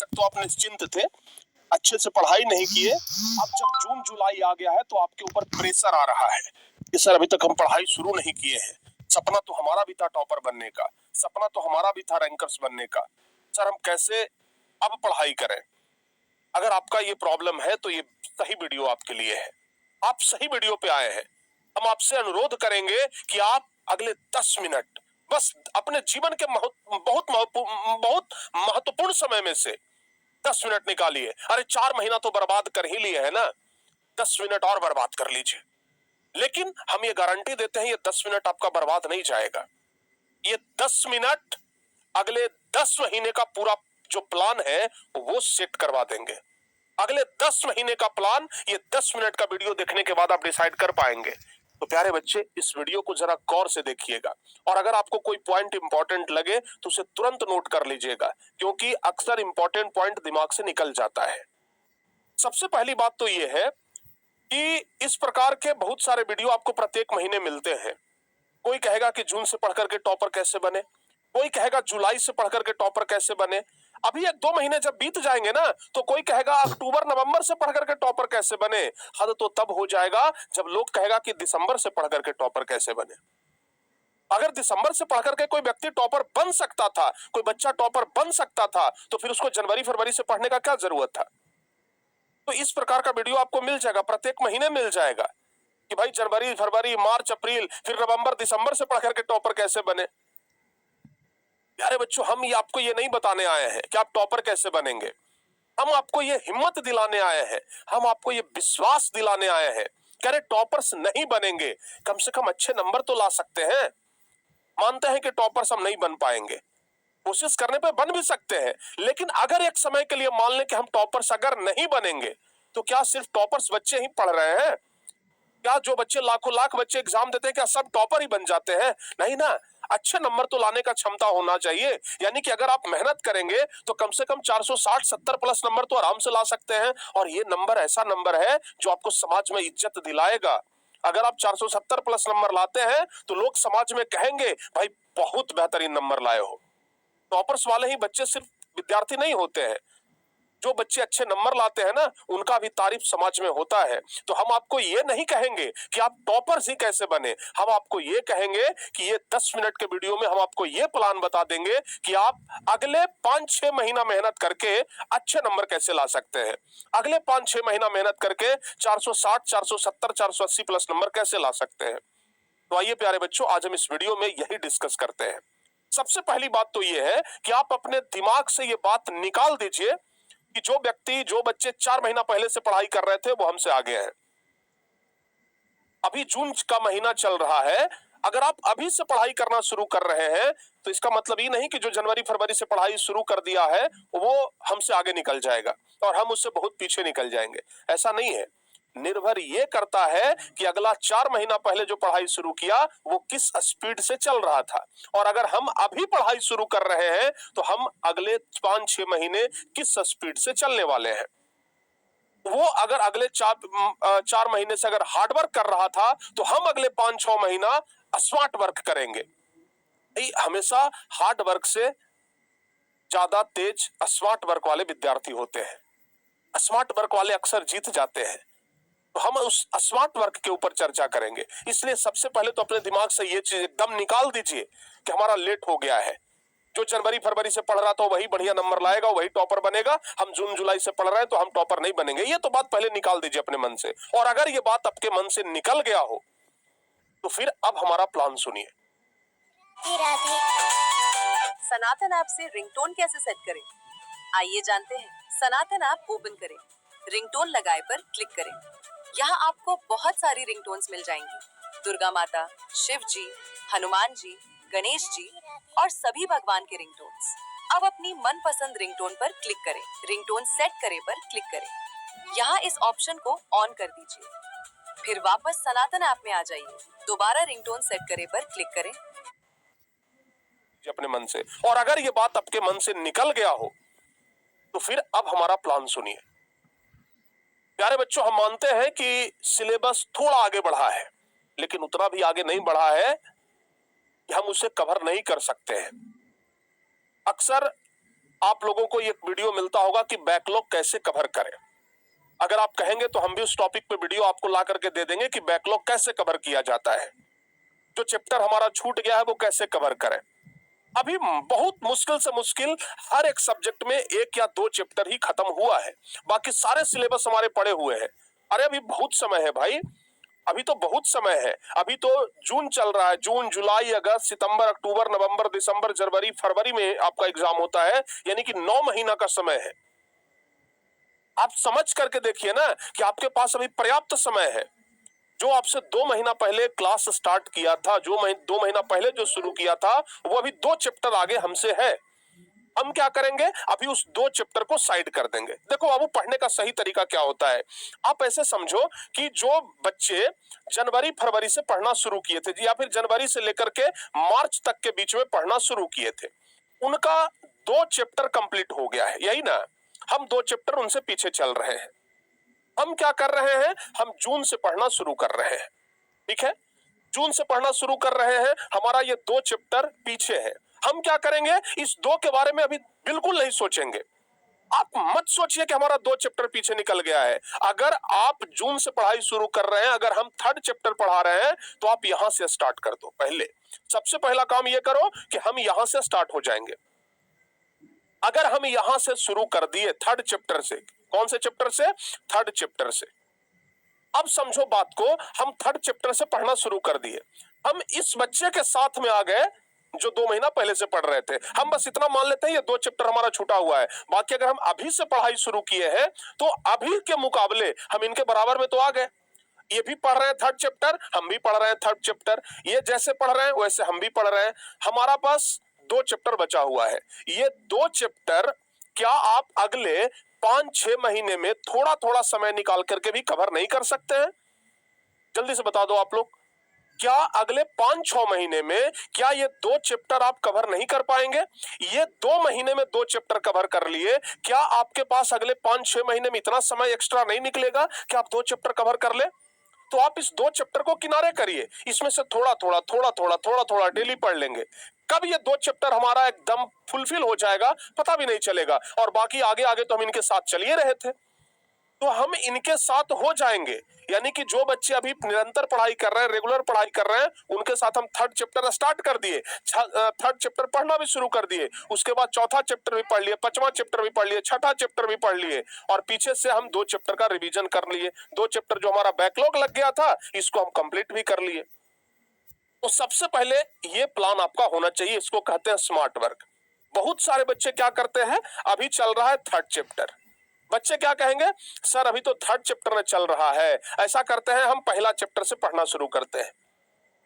तक तो आप निश्चिंत थे, अच्छे से पढ़ाई नहीं किए। अब जब जून जुलाई आ गया है तो आपके ऊपर प्रेशर आ रहा है कि सर अभी तक हम पढ़ाई शुरू नहीं किए हैं, सपना तो हमारा भी था टॉपर बनने का, सपना तो हमारा भी था रैंकर्स बनने का, सर हम कैसे अब पढ़ाई करें। अगर आपका ये प्रॉब्लम है तो ये सही वीडियो आपके लिए है, आप सही वीडियो पे आए हैं। हम आपसे अनुरोध करेंगे कि आप अगले 10 मिनट बस अपने जीवन के बहुत महत्वपूर्ण समय में से 10 मिनट निकालिए। अरे 4 महीना तो बर्बाद कर ही लिए है ना, 10 मिनट और बर्बाद कर लीजिए। लेकिन हम ये गारंटी देते हैं ये 10 मिनट आपका बर्बाद नहीं जाएगा। ये 10 मिनट अगले 10 महीने का पूरा जो प्लान है वो सेट करवा देंगे। अगले 10 महीने का प्लान ये 10 मिनट का वीडियो देखने के बाद आप डिसाइड कर पाएंगे। तो प्यारे बच्चे इस वीडियो को जरा गौर से देखिएगा और अगर आपको कोई पॉइंट इंपॉर्टेंट लगे तो उसे तुरंत नोट कर लीजिएगा, क्योंकि अक्सर इंपॉर्टेंट पॉइंट दिमाग से निकल जाता है। सबसे पहली बात तो ये है कि इस प्रकार के बहुत सारे वीडियो आपको प्रत्येक महीने मिलते हैं। कोई कहेगा कि जून से पढ़ करके टॉपर कैसे बने, कोई कहेगा जुलाई से पढ़ करके टॉपर कैसे बने। अभी 1-2 महीने जब बीत जाएंगे ना तो कोई कहेगा अक्टूबर नवंबर से पढ़ करके टॉपर कैसे बने। हद तो तब हो जाएगा जब लोग कहेगा कि दिसंबर से पढ़ करके टॉपर कैसे बने। अगर दिसंबर से पढ़ करके कोई व्यक्ति टॉपर बन सकता था, कोई बच्चा टॉपर बन सकता था, तो फिर उसको जनवरी फरवरी से पढ़ने का क्या जरूरत था। तो इस प्रकार का वीडियो आपको मिल जाएगा, प्रत्येक महीने मिल जाएगा कि भाई जनवरी फरवरी मार्च अप्रैल फिर नवंबर दिसंबर से पढ़ करके टॉपर कैसे बने। प्यारे बच्चों हम ये आपको ये नहीं बताने आए हैं कि आप टॉपर कैसे बनेंगे, हम आपको ये हिम्मत दिलाने आए हैं, हम आपको ये विश्वास दिलाने आए हैं कि अरे टॉपर्स नहीं बनेंगे, कम से कम अच्छे नंबर तो ला सकते हैं। मानते हैं कि टॉपर्स हम नहीं बन पाएंगे, कोशिश करने पे बन भी सकते हैं, लेकिन अगर एक समय के लिए मान लें कि हम टॉपर्स अगर नहीं बनेंगे तो क्या सिर्फ टॉपर्स बच्चे ही पढ़ रहे हैं? क्या जो बच्चे लाखों लाख बच्चे एग्जाम देते हैं क्या सब टॉपर ही बन जाते हैं? नहीं ना, अच्छे नंबर तो लाने का क्षमता होना चाहिए। यानी कि अगर आप मेहनत करेंगे तो कम से कम 460-70 प्लस नंबर तो आराम से ला सकते हैं, और ये नंबर ऐसा नंबर है जो आपको समाज में इज्जत दिलाएगा। अगर आप 470 प्लस नंबर लाते हैं तो लोग समाज में कहेंगे भाई बहुत बेहतरीन नंबर लाए हो। टॉपर्स वाले ही बच्चे सिर्फ विद्यार्थी नहीं होते हैं, जो बच्चे अच्छे नंबर लाते हैं ना उनका भी तारीफ समाज में होता है। तो हम आपको ये नहीं कहेंगे कि आप टॉपर्स ही कैसे बने, हम आपको ये कहेंगे कि ये 10 मिनट के वीडियो में हम आपको ये प्लान बता देंगे कि आप अगले 5-6 महीना मेहनत करके अच्छे नंबर कैसे ला सकते हैं, अगले 5-6 महीना मेहनत करके 460 470 480 प्लस नंबर कैसे ला सकते हैं। तो आइए प्यारे बच्चों आज हम इस वीडियो में यही डिस्कस करते हैं। सबसे पहली बात तो ये है कि आप अपने दिमाग से ये बात निकाल दीजिए कि जो बच्चे 4 महीना पहले से पढ़ाई कर रहे थे वो हमसे आगे हैं। अभी जून का महीना चल रहा है, अगर आप अभी से पढ़ाई करना शुरू कर रहे हैं तो इसका मतलब ये नहीं कि जो जनवरी फरवरी से पढ़ाई शुरू कर दिया है वो हमसे आगे निकल जाएगा और हम उससे बहुत पीछे निकल जाएंगे, ऐसा नहीं है। निर्भर ये करता है कि अगला 4 महीना पहले जो पढ़ाई शुरू किया वो किस स्पीड से चल रहा था, और अगर हम अभी पढ़ाई शुरू कर रहे हैं तो हम अगले 5-6 महीने किस स्पीड से चलने वाले हैं। वो अगर अगले 4 महीने से अगर हार्ड वर्क कर रहा था तो हम अगले 5-6 महीना स्मार्ट वर्क करेंगे। हमेशा हार्ड वर्क से ज्यादा तेज स्मार्ट वर्क वाले विद्यार्थी होते हैं, स्मार्ट वर्क वाले अक्सर जीत जाते हैं। तो हम उस स्मार्ट वर्क के ऊपर चर्चा करेंगे। इसलिए सबसे पहले तो अपने दिमाग से ये चीज एकदम निकाल दीजिए कि हमारा लेट हो गया है। जो जनवरी फरवरी से पढ़ रहा था वही बढ़िया नंबर लाएगा, वही टॉपर बनेगा, हम जून जुलाई से पढ़ रहे हैं तो हम टॉपर नहीं बनेंगे। ये तो बात पहले निकाल दीजिए अपने मन से, और अगर ये बात आपके मन से निकल गया हो तो फिर अब हमारा प्लान सुनिए। सनातन ऐप से रिंगटोन कैसे सेट करें, आइए जानते हैं। सनातन ऐप ओपन करें, रिंगटोन लगाए पर क्लिक करें। यहाँ आपको बहुत सारी रिंगटोन्स मिल जाएंगी, दुर्गा माता, शिव जी, हनुमान जी, गणेश जी और सभी भगवान के रिंगटोन्स। अब अपनी मनपसंद रिंगटोन पर क्लिक करें, रिंगटोन सेट करे पर क्लिक करें। यहाँ इस ऑप्शन को ऑन कर दीजिए, फिर वापस सनातन ऐप में आ जाइए, दोबारा रिंगटोन सेट करे पर क्लिक करें अपने मन से, और अगर ये बात आपके मन से निकल गया हो तो फिर अब हमारा प्लान सुनिए। प्यारे बच्चों हम मानते हैं कि सिलेबस थोड़ा आगे बढ़ा है, लेकिन उतना भी आगे नहीं बढ़ा है कि हम उसे कवर नहीं कर सकते हैं। अक्सर आप लोगों को एक वीडियो मिलता होगा कि बैकलॉग कैसे कवर करें। अगर आप कहेंगे तो हम भी उस टॉपिक पे वीडियो आपको ला करके दे देंगे कि बैकलॉग कैसे कवर किया जाता है, जो चैप्टर हमारा छूट गया है वो कैसे कवर करें। अभी बहुत मुश्किल से मुश्किल हर एक सब्जेक्ट में 1 या 2 चैप्टर ही खत्म हुआ है, बाकी सारे सिलेबस हमारे पड़े हुए हैं। अरे अभी बहुत समय है भाई, अभी तो बहुत समय है। अभी तो जून चल रहा है, जून, जुलाई, अगस्त, सितंबर, अक्टूबर, नवंबर, दिसंबर, जनवरी, फरवरी में आपका एग्जाम होता है, यानी कि 9 महीना का समय है। आप समझ करके देखिए ना कि आपके पास अभी पर्याप्त समय है। जो आपसे 2 महीना पहले क्लास स्टार्ट किया था, 2 महीना पहले जो शुरू किया था, वो अभी 2 चैप्टर आगे हमसे है। हम क्या करेंगे, अभी उस 2 चैप्टर को साइड कर देंगे। देखो बाबू, पढ़ने का सही तरीका क्या होता है, आप ऐसे समझो कि जो बच्चे जनवरी फरवरी से पढ़ना शुरू किए थे या फिर जनवरी से लेकर के मार्च तक के बीच में पढ़ना शुरू किए थे, उनका 2 चैप्टर कंप्लीट हो गया है, यही ना। हम 2 चैप्टर उनसे पीछे चल रहे हैं। हम क्या कर रहे हैं, हम जून से पढ़ना शुरू कर रहे हैं। ठीक है, जून से पढ़ना शुरू कर रहे हैं, हमारा ये 2 चैप्टर पीछे है। हम क्या करेंगे, इस 2 के बारे में अभी बिल्कुल नहीं सोचेंगे। आप मत सोचिए कि हमारा 2 चैप्टर पीछे निकल गया है। अगर आप जून से पढ़ाई शुरू कर रहे हैं, अगर हम 3rd चैप्टर पढ़ा रहे हैं, तो आप यहां से स्टार्ट कर दो। पहले सबसे पहला काम ये करो कि हम यहां से स्टार्ट हो जाएंगे। अगर हम यहां से शुरू कर दिए 3rd चैप्टर से, कौन से चैप्टर से, 3rd चैप्टर से, अब समझो बात को, हम 3rd चैप्टर से पढ़ना शुरू कर दिए। हम इस बच्चे के साथ में आ गए जो 2 महीना पहले से पढ़ रहे थे। हम बस इतना मान लेते हैं ये 2 चैप्टर हमारा छूटा हुआ है, बाकी अगर हम अभी से पढ़ाई शुरू किए हैं तो अभी के मुकाबले हम इनके बराबर में तो आ गए। ये भी पढ़ रहे हैं 3rd चैप्टर, हम भी पढ़ रहे हैं 3rd चैप्टर, ये जैसे पढ़ रहे हैं वैसे हम भी पढ़ रहे हैं। हमारा पास 2 चैप्टर बचा हुआ है। ये 2 चैप्टर क्या आप अगले 5-6 महीने में थोड़ा थोड़ा समय निकाल करके भी कवर नहीं कर सकते हैं? जल्दी से बता दो आप लोग, क्या अगले 5-6 महीने में क्या ये 2 चैप्टर आप कवर नहीं कर पाएंगे? ये 2 महीने में 2 चैप्टर कवर कर लिए, क्या आपके पास अगले 5-6 महीने में इतना समय एक्स्ट्रा नहीं निकलेगा कि आप 2 चैप्टर कवर कर ले? तो आप इस 2 चैप्टर को किनारे करिए, इसमें से थोड़ा थोड़ा डेली पढ़ लेंगे। कब ये 2 चैप्टर हमारा एकदम फुलफिल हो जाएगा पता भी नहीं चलेगा, और बाकी आगे आगे तो हम इनके साथ चल ही रहे थे, तो हम इनके साथ हो जाएंगे। यानी कि जो बच्चे अभी निरंतर पढ़ाई कर रहे हैं, रेगुलर पढ़ाई कर रहे हैं, उनके साथ हम 3rd चैप्टर स्टार्ट कर दिए, 3rd चैप्टर पढ़ना भी शुरू कर दिए, उसके बाद 4था चैप्टर भी पढ़ लिए, 5वां चैप्टर भी पढ़ लिए, 6ठा चैप्टर भी पढ़ लिए, और पीछे से हम 2 चैप्टर का रिवीजन कर लिए। 2 चैप्टर जो हमारा बैकलॉग लग गया था, इसको हम कंप्लीट भी कर लिए। तो सबसे पहले ये प्लान आपका होना चाहिए, इसको कहते हैं स्मार्ट वर्क। बहुत सारे बच्चे क्या करते हैं, अभी चल रहा है 3rd चैप्टर, बच्चे क्या कहेंगे, सर अभी तो 3rd चैप्टर में चल रहा है। ऐसा करते हैं, हम पहला चैप्टर से पढ़ना शुरू करते हैं।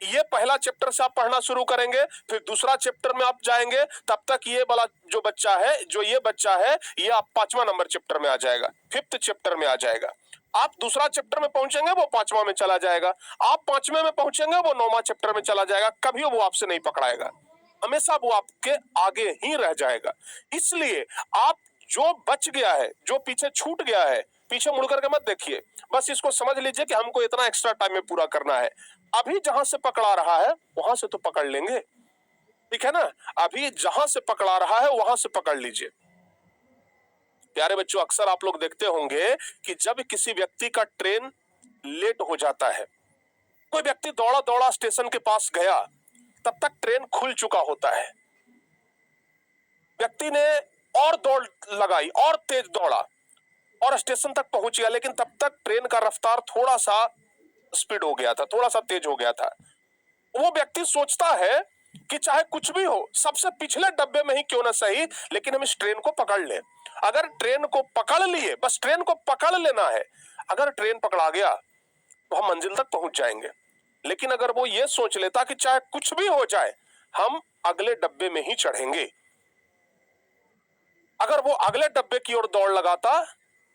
ये पहला चैप्टर से आप पढ़ना शुरू करेंगे, फिर दूसरा चैप्टर में आप जाएंगे, तब तक ये वाला जो बच्चा है ये आप 5वां नंबर चैप्टर में आ जाएगा, 5th चैप्टर में आ जाएगा। आप दूसरा चैप्टर में पहुंचेंगे, वो 5वां में चला जाएगा। आप 5वें में पहुंचेंगे, वो 9वां चैप्टर में चला जाएगा। कभी वो आपसे नहीं पकड़ाएगा, हमेशा वो आपके आगे ही रह जाएगा। इसलिए आप जो बच गया है, जो पीछे छूट गया है, पीछे मुड़ करके मत देखिए, बस इसको समझ लीजिए कि हमको इतना एक्स्ट्रा टाइम में पूरा करना है। अभी जहां से पकड़ा रहा है वहां से तो पकड़ लेंगे, ठीक है ना। अभी जहां से पकड़ा रहा है वहां से पकड़ लीजिए। प्यारे बच्चों, अक्सर आप लोग देखते होंगे कि जब किसी व्यक्ति का ट्रेन लेट हो जाता है, कोई व्यक्ति दौड़ा दौड़ा स्टेशन के पास गया, तब तक ट्रेन खुल चुका होता है। व्यक्ति ने और दौड़ लगाई और तेज दौड़ा और स्टेशन तक पहुंच गया, लेकिन तब तक ट्रेन का रफ्तार थोड़ा सा स्पीड हो गया था, थोड़ा सा तेज हो गया था। वो व्यक्ति सोचता है कि चाहे कुछ भी हो, सबसे पिछले डब्बे में ही क्यों ना सही, लेकिन हम इस ट्रेन को पकड़ लें। अगर ट्रेन को पकड़ लिए, बस ट्रेन को पकड़ लेना है, अगर ट्रेन पकड़ा गया तो हम मंजिल तक पहुंच जाएंगे। लेकिन अगर वो ये सोच लेता कि चाहे कुछ भी हो जाए, हम अगले डब्बे में ही चढ़ेंगे, अगर वो अगले डब्बे की ओर दौड़ लगाता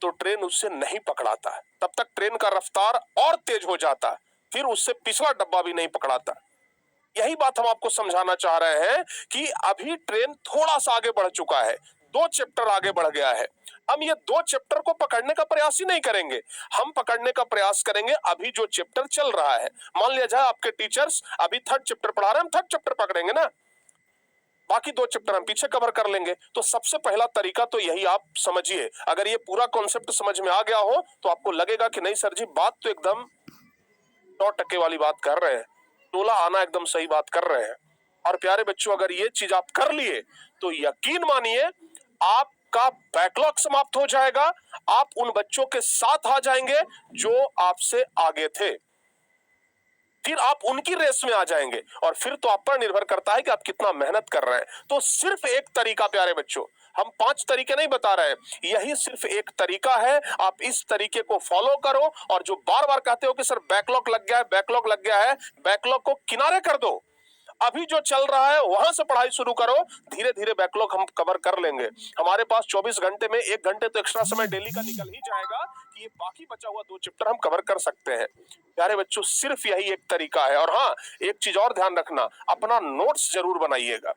तो ट्रेन उससे नहीं पकड़ाता, तब तक ट्रेन का रफ्तार और तेज हो जाता, फिर उससे पिछला डब्बा भी नहीं पकड़ाता। यही बात हम आपको समझाना चाह रहे हैं कि अभी ट्रेन थोड़ा सा आगे बढ़ चुका है, 2 चैप्टर आगे बढ़ गया है। हम ये 2 चैप्टर को पकड़ने का प्रयास ही नहीं करेंगे, हम पकड़ने का प्रयास करेंगे अभी जो चैप्टर चल रहा है। मान लिया जाए आपके टीचर्स अभी 3rd चैप्टर पढ़ा रहे हैं, हम 3rd चैप्टर पकड़ेंगे ना। बाकी 2 चैप्टर हम पीछे कवर कर लेंगे। तो सबसे पहला तरीका तो यही आप समझिए। अगर ये पूरा कॉन्सेप्ट समझ में आ गया हो तो आपको लगेगा कि नहीं सर जी, बात तो एकदम 100% वाली बात कर रहे हैं, टोला आना एकदम सही बात कर रहे हैं। और प्यारे बच्चों, अगर ये चीज आप कर लिए तो यकीन मानिए आपका बैकलॉग समाप्त हो जाएगा। आप उन बच्चों के साथ आ जाएंगे जो आपसे आगे थे, फिर आप उनकी रेस में आ जाएंगे और फिर तो आप पर निर्भर करता है कि आप कितना मेहनत कर रहे हैं। तो सिर्फ एक तरीका प्यारे बच्चों, हम 5 तरीके नहीं बता रहे हैं, यही सिर्फ एक तरीका है। आप इस तरीके को फॉलो करो और जो बार बार कहते हो कि सर बैकलॉग लग गया है, बैकलॉग लग गया है, बैकलॉग को किनारे कर दो। अभी जो चल रहा है वहां से पढ़ाई शुरू करो, धीरे धीरे बैकलॉग हम कवर कर लेंगे। हमारे पास 24 घंटे में 1 घंटे तो एक्स्ट्रा समय डेली का निकल ही जाएगा कि ये बाकी बचा हुआ 2 चैप्टर हम कवर कर सकते हैं। प्यारे बच्चों, सिर्फ यही एक तरीका है। और हाँ, एक चीज और ध्यान रखना, अपना नोट्स जरूर बनाइएगा।